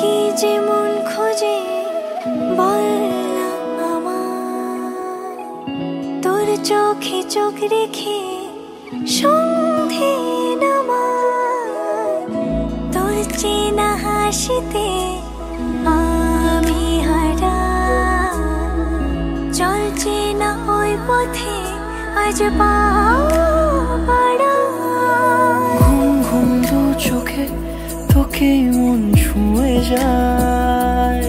কি যে মন খোঁজে বললাম আমার, তোর চোখে চোখ রেখে সন্ধে নামার, তোর চেনা হাসিতে আমি হারা, চলছে না ওই পথে আজ পাড়া। ঘুম ঘুম দু চোখে তোকে মন ছুঁয়ে যায়,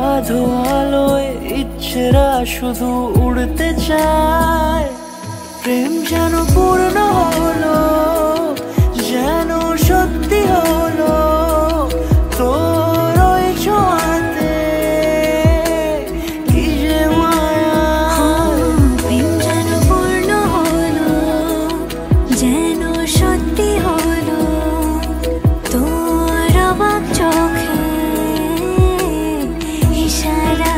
আধো আলোয় ইচ্ছেরা শুধু উড়তে চায়। প্রেম যেন পূর্ণ হলো, যেন সত্যি হলো তোর ওই ছোঁয়াতে, কি যে মায়া। প্রেম যেন পূর্ণ হলো, যেন সত্যি হলো তোর অবাক চোখে ইশারা।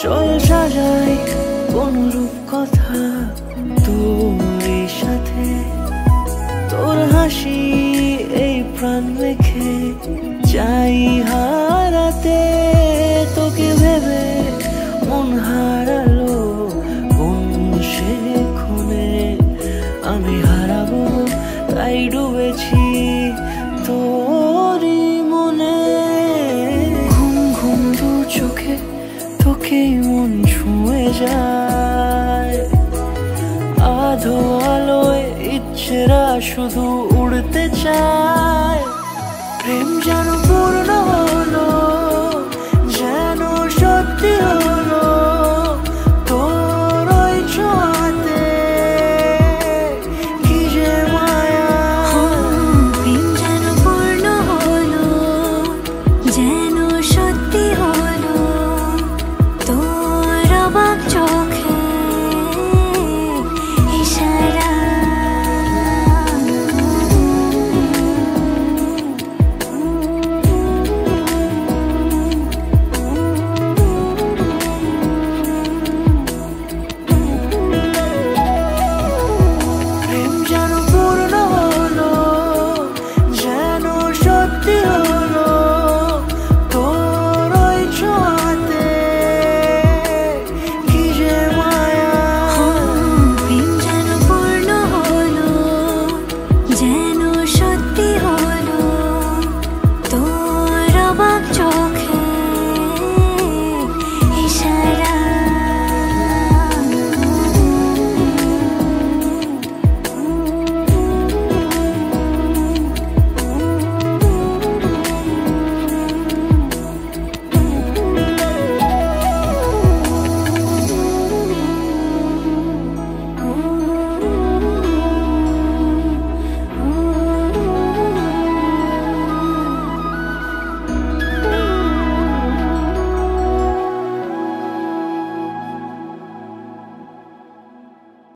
চল সাজাই কোন রূপ কথা তোর সাথে, তোর হাসি এই প্রাণ রেখে চাই হারাতে। তোকে ভেবে মন হারালো কোন সে ক্ষণে, আমি হারাবো তাই ডুবেছি তোরই মনে। ঘুম ঘুম দু চোখে তোকে মন ছুঁয়ে যায়, আধো আলোয় ইচ্ছেরা শুধু উড়তে চায়।